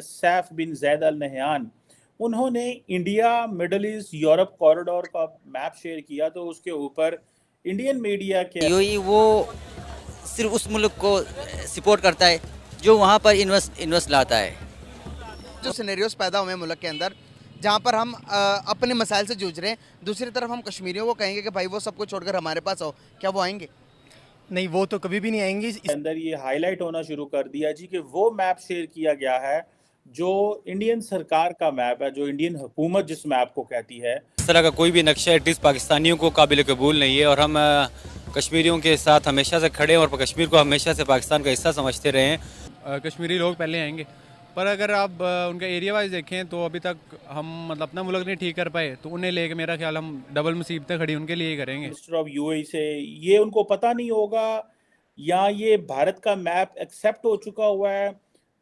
सैफ बिन Zaid Al Nahyan, उन्होंने India middle east Europe corridor का map share किया, तो उसके ऊपर इंडियन मीडिया के यूएई वो सिर्फ उस मुल्क को सपोर्ट करता है जो वहाँ पर इन्वेस्ट लाता है। जो सिनेरियोस पैदा हुए हैं मुल्क के अंदर, जहाँ पर हम अपने मसाइल से जूझ रहे हैं, दूसरी तरफ हम कश्मीरियों को कहेंगे कि भाई वो सब कुछ छोड़कर हमारे पास आओ, क्या वो आएंगे? नहीं, वो तो कभी भी नहीं आएंगे। इसके अंदर ये हाईलाइट होना शुरू कर दिया जी कि वो मैप शेयर किया गया है जो इंडियन सरकार का मैप है, जो इंडियन हुकूमत जिस मैप को कहती है। इस तरह का कोई भी नक्शा एटलीस्ट पाकिस्तानियों को काबिल कबूल नहीं है, और हम कश्मीरियों के साथ हमेशा से खड़े हैं और कश्मीर को हमेशा से पाकिस्तान का हिस्सा समझते रहे हैं। कश्मीरी लोग पहले आएंगे, पर अगर आप उनका एरिया वाइज देखें तो अभी तक हम मतलब अपना मुल्क नहीं ठीक कर पाए, तो उन्हें लेके मेरा ख्याल हम डबल मुसीबतें खड़ी उनके लिए ही करेंगे। मिनिस्टर ऑफ यूएई से ये उनको पता नहीं होगा, या ये भारत का मैप एक्सेप्ट हो चुका हुआ है।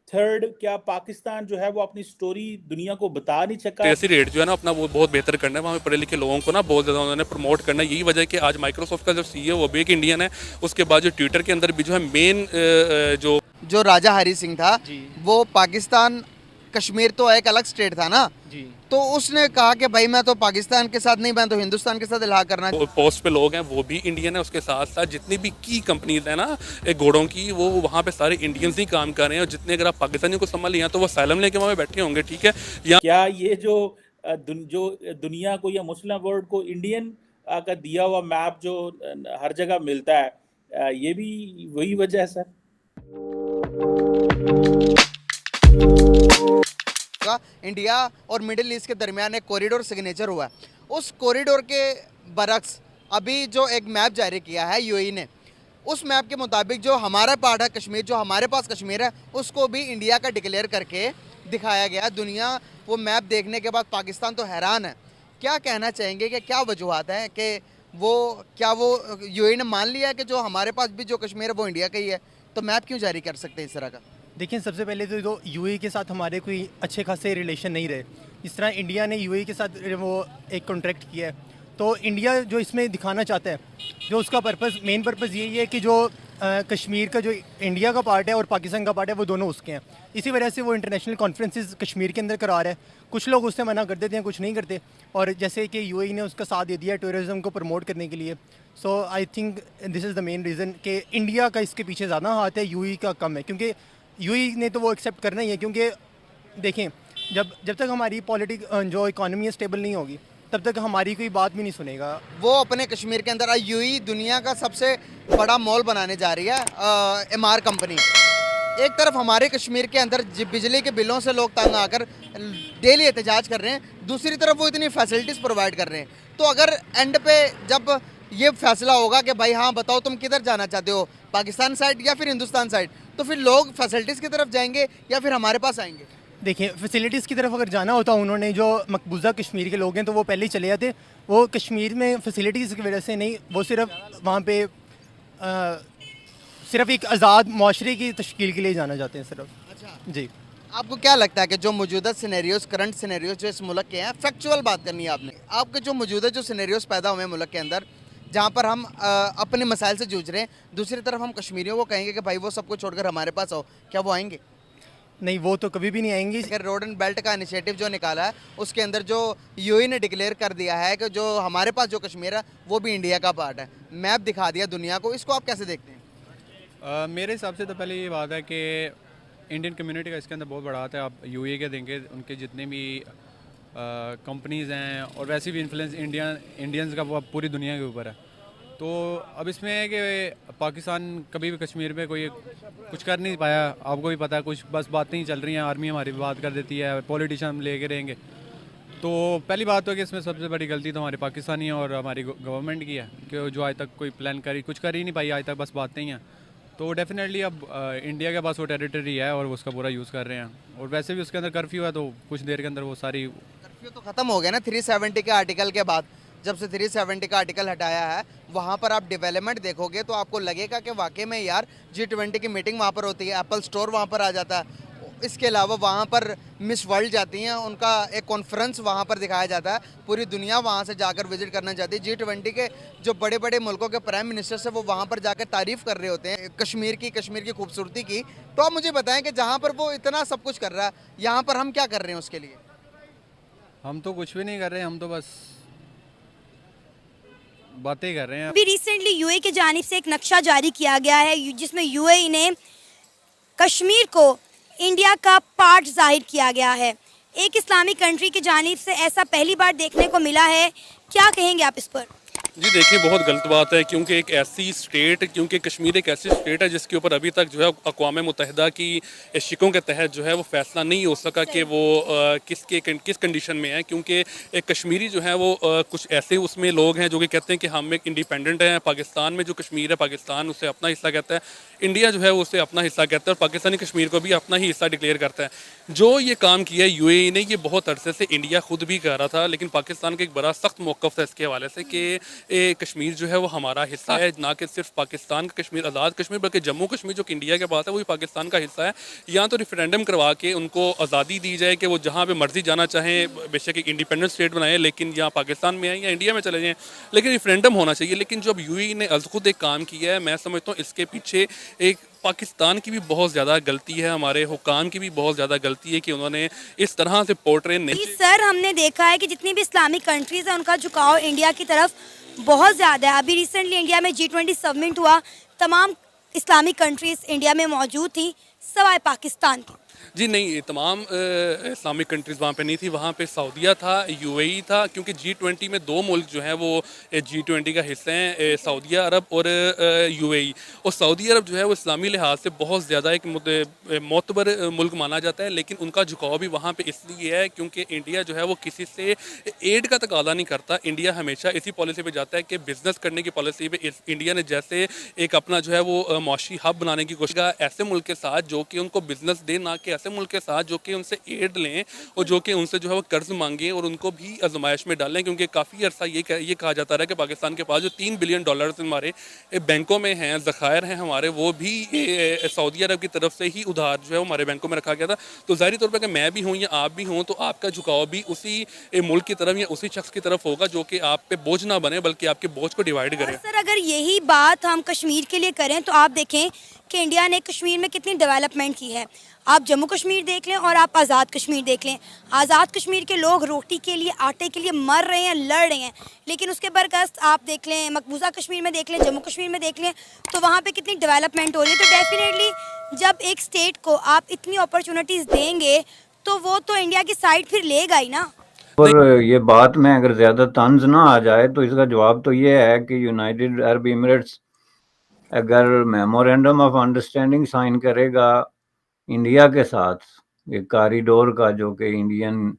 थर्ड, क्या पाकिस्तान जो है वो अपनी स्टोरी दुनिया को बता नहीं सका। ऐसी रेट जो है ना अपना वो बहुत बेहतर करना है, वहाँ पे पढ़े लिखे लोगों को ना बहुत ज़्यादा उन्होंने प्रमोट करना है। यही वजह है कि आज माइक्रोसॉफ्ट का जो सीईओ वो भी एक इंडियन है। उसके बाद जो ट्विटर के अंदर भी जो है मेन जो राजा हरी सिंह था वो पाकिस्तान, कश्मीर तो एक अलग स्टेट था ना जी, तो उसने कहा कि भाई मैं तो पाकिस्तान के साथ नहीं, मैं तो हिंदुस्तान के साथ इलाहा करना। पोस्ट पे लोग हैं वो भी इंडियन है, उसके साथ साथ जितनी भी की कंपनीज है ना घोड़ों की, वो वहाँ पे सारे इंडियंस ही काम कर रहे हैं। और जितने अगर आप पाकिस्तानियों को संभाल लिया तो वो सालम लेके वहाँ पे बैठे होंगे। ठीक है, क्या ये जो दुनिया को या मुस्लिम वर्ल्ड को इंडियन का दिया हुआ मैप जो हर जगह मिलता है, ये भी वही वजह है सर? इंडिया और मिडिल ईस्ट के दरमियान एक कॉरिडोर सिग्नेचर हुआ है। उस कॉरिडोर के बरक्स अभी जो एक मैप जारी किया है यूएई ने, उस मैप के मुताबिक जो हमारा पार्ट है कश्मीर, जो हमारे पास कश्मीर है, उसको भी इंडिया का डिक्लेयर करके दिखाया गया। दुनिया वो मैप देखने के बाद पाकिस्तान तो हैरान है। क्या कहना चाहेंगे कि क्या वजूहत हैं कि क्या वो यूएई ने मान लिया कि जो हमारे पास भी जो कश्मीर है वो इंडिया का ही है, तो मैप क्यों जारी कर सकते हैं इस तरह का? देखिए, सबसे पहले तो यूएई के साथ हमारे कोई अच्छे खासे रिलेशन नहीं रहे। इस तरह इंडिया ने यूएई के साथ वो एक कॉन्ट्रैक्ट किया है, तो इंडिया जो इसमें दिखाना चाहता है, जो उसका मेन पर्पस यही है कि जो कश्मीर का जो इंडिया का पार्ट है और पाकिस्तान का पार्ट है वो दोनों उसके हैं। इसी वजह से वो इंटरनेशनल कॉन्फ्रेंसेस कश्मीर के अंदर करा रहा है। कुछ लोग उससे मना कर देते हैं, कुछ नहीं करते। और जैसे कि यूएई ने उसका साथ दे दिया टूरिज़्म को प्रमोट करने के लिए। So I think this is the main reason कि इंडिया का इसके पीछे ज़्यादा हाथ है, यूएई का कम है। क्योंकि यूएई ने तो वो एक्सेप्ट करना ही है, क्योंकि देखें जब तक हमारी जो इकॉनमी है स्टेबल नहीं होगी, तब तक हमारी कोई बात भी नहीं सुनेगा। वो अपने कश्मीर के अंदर यूएई दुनिया का सबसे बड़ा मॉल बनाने जा रही है, एमआर कंपनी। एक तरफ हमारे कश्मीर के अंदर बिजली के बिलों से लोग तंग आकर डेली एहतजाज कर रहे हैं, दूसरी तरफ वो इतनी फैसिलिटीज़ प्रोवाइड कर रहे हैं। तो अगर एंड पे जब ये फैसला होगा कि भाई हाँ बताओ तुम किधर जाना चाहते हो, पाकिस्तान साइड या फिर हिंदुस्तान साइड, तो फिर लोग फैसिलिटीज़ की तरफ जाएंगे या फिर हमारे पास आएंगे? देखिए, फैसिलिटीज़ की तरफ अगर जाना होता, उन्होंने जो मकबूजा कश्मीर के लोग हैं तो वो पहले ही चले जाते। वो कश्मीर में फैसिलिटीज़ की वजह से नहीं, वो सिर्फ वहाँ पे सिर्फ एक आज़ाद माशरे की तश्कील के लिए जाना चाहते हैं सिर्फ। अच्छा जी, आपको क्या लगता है कि जो मौजूदा सिनेरियोस, करंट सिनेरियोस जो इस मुल्क के हैं, फैक्चुअल बात करनी है आपने, आपके जो मौजूदा जो सिनेरियोस पैदा हुए हैं मुल्क के अंदर, जहाँ पर हम अपने मसाइल से जूझ रहे हैं, दूसरी तरफ हम कश्मीरियों को कहेंगे कि भाई वो सब कुछ छोड़कर हमारे पास आओ, क्या वो आएंगे? नहीं, वो तो कभी भी नहीं आएंगी। अगर रोड एंड बेल्ट का इनिशिएटिव जो निकाला है, उसके अंदर जो यूएई ने डिक्लेयर कर दिया है कि जो हमारे पास जो कश्मीर है वो भी इंडिया का पार्ट है, मैप दिखा दिया दुनिया को, इसको आप कैसे देखते हैं? मेरे हिसाब से तो पहले ये बात है कि इंडियन कम्युनिटी का इसके अंदर बहुत बड़ा हाथ है। आप यूएई के देंगे, उनके जितने भी कंपनीज़ हैं और वैसे भी इन्फ्लुएंस इंडियंस का वो पूरी दुनिया के ऊपर है। तो अब इसमें है कि पाकिस्तान कभी भी कश्मीर में कोई कुछ कर नहीं पाया। आपको भी पता है, कुछ बस बातें ही चल रही हैं, आर्मी हमारी बात कर देती है, पॉलिटिशियन हम लेके रहेंगे। तो पहली बात तो कि इसमें सबसे बड़ी गलती तो हमारे पाकिस्तानी और हमारी गवर्नमेंट की है कि जो आज तक कोई प्लान कुछ कर ही नहीं पाई, आज तक बस बातें ही हैं। तो डेफिनेटली अब इंडिया के पास वो टेरिटरी है और उसका पूरा यूज़ कर रहे हैं। और वैसे भी उसके अंदर कर्फ्यू है, तो कुछ देर के अंदर वो सारी कर्फ्यू तो ख़त्म हो गया ना 370 के आर्टिकल के बाद। जब से 370 का आर्टिकल हटाया है, वहाँ पर आप डेवलपमेंट देखोगे तो आपको लगेगा कि वाकई में यार G20 की मीटिंग वहाँ पर होती है, एप्पल स्टोर वहाँ पर आ जाता है। इसके अलावा वहाँ पर मिस वर्ल्ड जाती हैं, उनका एक कॉन्फ्रेंस वहाँ पर दिखाया जाता है, पूरी दुनिया वहाँ से जाकर विजिट करना चाहती है। G20 के जो बड़े बड़े मुल्कों के प्राइम मिनिस्टर्स हैं वो वहाँ पर जाकर तारीफ़ कर रहे होते हैं कश्मीर की खूबसूरती की। तो आप मुझे बताएं कि जहाँ पर वो इतना सब कुछ कर रहा है, यहाँ पर हम क्या कर रहे हैं उसके लिए? हम तो कुछ भी नहीं कर रहे हैं, हम तो बस बातें कर रहे हैं। अभी रिसेंटली यूएई की जानिब से एक नक्शा जारी किया गया है जिसमें यूएई ने कश्मीर को इंडिया का पार्ट जाहिर किया गया है। एक इस्लामिक कंट्री की जानिब से ऐसा पहली बार देखने को मिला है। क्या कहेंगे आप इस पर? जी देखिए, बहुत गलत बात है, क्योंकि एक ऐसी स्टेट, क्योंकि कश्मीर एक ऐसी स्टेट है जिसके ऊपर अभी तक जो है अक़वाम मुत्तहिदा की शिकों के तहत जो है वो फैसला नहीं हो सका कि वो किस कंडीशन में है। क्योंकि एक कश्मीरी जो है वो कुछ ऐसे उसमें लोग हैं जो कि कहते हैं कि हम एक इंडिपेंडेंट हैं। पाकिस्तान में जो कश्मीर है, पाकिस्तान उसे अपना हिस्सा कहता है, इंडिया जो है वो उसे अपना हिस्सा कहता है, और पाकिस्तानी कश्मीर को भी अपना ही हिस्सा डिक्लेयर करता है। जो ये काम किया है यूएई ने, ये बहुत अरसे से इंडिया खुद भी कर रहा था, लेकिन पाकिस्तान का एक बड़ा सख्त मौक़िफ़ था इसके हवाले से कि कश्मीर जो है वो हमारा हिस्सा है, ना कि सिर्फ पाकिस्तान का कश्मीर, आज़ाद कश्मीर, बल्कि जम्मू कश्मीर जो कि इंडिया के पास है वो भी पाकिस्तान का हिस्सा है। या तो रेफरेंडम करवा के उनको आज़ादी दी जाए कि वो जहाँ पे मर्जी जाना चाहें, बेशक एक इंडिपेंडेंट स्टेट बनाएं, लेकिन या पाकिस्तान में आए या इंडिया में चले जाएँ, लेकिन रेफरेंडम होना चाहिए। लेकिन जो अब यूएई ने खुद एक काम किया है, मैं समझता हूँ इसके पीछे एक पाकिस्तान की भी बहुत ज़्यादा गलती है, हमारे हुकाम की भी बहुत ज़्यादा गलती है कि उन्होंने इस तरह से पोर्ट्रे नहीं। सर, हमने देखा है कि जितनी भी इस्लामिक कंट्रीज़ हैं उनका झुकाव इंडिया की तरफ बहुत ज़्यादा है। अभी रिसेंटली इंडिया में G20 समिट हुआ, तमाम इस्लामिक कंट्रीज़ इंडिया में मौजूद थी, सिवाय पाकिस्तान की। जी नहीं, तमाम इस्लामिक कंट्रीज़ वहाँ पे नहीं थी, वहाँ पे सऊदीया था, यूएई था, क्योंकि G20 में दो मुल्क जो हैं वो G20 का हिस्सा हैं, सऊदीया अरब और यूएई। और सऊदी अरब जो है वो इस्लामी लिहाज से बहुत ज़्यादा एक मोतबर मुल्क माना जाता है, लेकिन उनका झुकाव भी वहाँ पे इसलिए है क्योंकि इंडिया जो है वो किसी से एड का तकाज़ा नहीं करता। इंडिया हमेशा इसी पॉलिसी पर जाता है कि बिज़नेस करने की पॉलिसी पर इंडिया ने जैसे एक अपना जो है वो माशी हब बनाने की कोशिश का ऐसे मुल्क के साथ जो कि उनको बिज़नेस दे, ना कि ऐसे मुल्क के साथ जो कि उनसे एड लें और जो कि उनसे जो है वो कर्ज मांगें और उनको भी आजमाइश में डालें। क्योंकि काफ़ी अर्सा ये कहा जाता रहा कि पाकिस्तान के पास जो $3 बिलियन हमारे बैंकों में हैं, ज़खायर हैं हमारे, वो भी सऊदी अरब की तरफ से ही उधार जो है वो हमारे बैंकों में रखा गया था। तो ज़ाहिर तौर पर कि मैं भी हूँ या आप भी हों, तो आपका झुकाव भी उसी मुल्क की तरफ या उसी शख्स की तरफ होगा जो कि आप पे बोझ ना बने, बल्कि आपके बोझ को डिवाइड करे। सर, अगर यही बात हम कश्मीर के लिए करें तो आप देखें कि इंडिया ने कश्मीर में कितनी डेवलपमेंट की है। आप जम्मू कश्मीर देख लें और आप आज़ाद कश्मीर देख लें। आज़ाद कश्मीर के लोग रोटी के लिए, आटे के लिए मर रहे हैं, लड़ रहे हैं, लेकिन उसके बरकस आप देख लें, मकबूजा कश्मीर में देख लें, जम्मू कश्मीर में देख लें, तो वहाँ पे कितनी डेवलपमेंट हो रही है। तो डेफिनेटली जब एक स्टेट को आप इतनी अपॉर्चुनिटीज़ देंगे तो वो तो इंडिया की साइड फिर लेगा ही ना। और ये बात में अगर ज़्यादा तंज ना आ जाए तो इसका जवाब तो ये है कि यूनाइटेड अरब एमिरेट्स अगर मेमोरेंडम ऑफ अंडरस्टैंडिंग साइन करेगा इंडिया के साथ, एक कॉरिडोर का जो कि Indian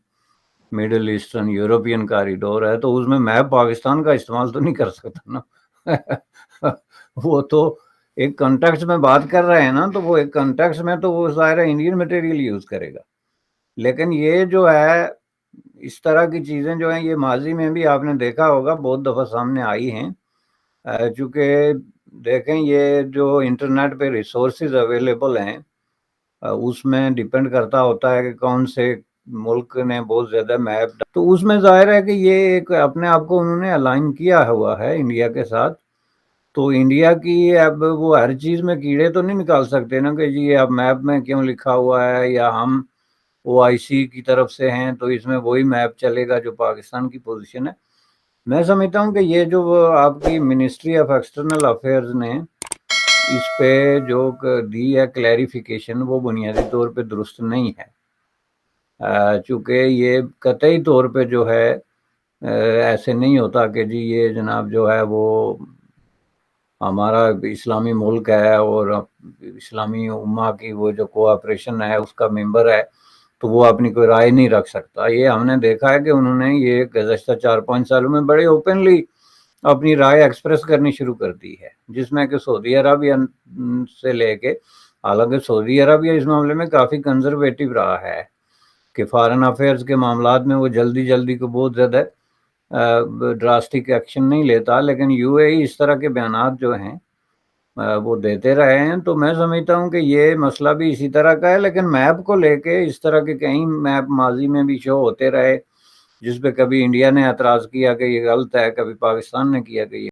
middle eastern European corridor है, तो उसमें मैप पाकिस्तान का इस्तेमाल तो नहीं कर सकता ना। वो तो एक कॉन्टेक्स्ट में बात कर रहे हैं ना, तो वो एक कॉन्टेक्स्ट में तो वो सारा इंडियन मटेरियल यूज़ करेगा। लेकिन ये जो है, इस तरह की चीज़ें जो हैं, ये माजी में भी आपने देखा होगा बहुत दफ़ा सामने आई हैं। चूँकि देखें, ये जो इंटरनेट पे रिसोर्सेज अवेलेबल हैं, उसमें डिपेंड करता होता है कि कौन से मुल्क ने बहुत ज़्यादा मैप, तो उसमें ज़ाहिर है कि ये एक अपने आप को उन्होंने अलाइन किया हुआ है इंडिया के साथ। तो इंडिया की अब वो हर चीज़ में कीड़े तो नहीं निकाल सकते ना कि जी ये अब मैप में क्यों लिखा हुआ है, या हम OIC की तरफ से हैं तो इसमें वही मैप चलेगा जो पाकिस्तान की पोजीशन है। मैं समझता हूँ कि ये जो आपकी मिनिस्ट्री ऑफ एक्सटर्नल अफेयर्स ने इस पे जो दी है क्लैरिफिकेशन, वो बुनियादी तौर पे दुरुस्त नहीं है। चूँकि ये कतई तौर पे जो है ऐसे नहीं होता कि जी ये जनाब जो है वो हमारा इस्लामी मुल्क है और इस्लामी उम्मा की वो जो कोऑपरेशन है उसका मेंबर है, तो वो अपनी कोई राय नहीं रख सकता। ये हमने देखा है कि उन्होंने ये गुज़श्ता 4-5 सालों में बड़े ओपनली अपनी राय एक्सप्रेस करनी शुरू कर दी है, जिसमें कि सऊदी अरबिया से लेके, हालांकि सऊदी अरबिया इस मामले में काफ़ी कंजर्वेटिव रहा है कि फॉरेन अफेयर्स के मामलात में वो जल्दी को बहुत ज़्यादा ड्रास्टिक एक्शन नहीं लेता, लेकिन UAE इस तरह के बयानात जो हैं वो देते रहे हैं। तो मैं समझता हूँ कि ये मसला भी इसी तरह का है, लेकिन मैप को लेके इस तरह के कई मैप माजी में भी शो होते रहे जिस पे कभी इंडिया ने एतराज़ किया कि ये गलत है, कभी पाकिस्तान ने किया कि ये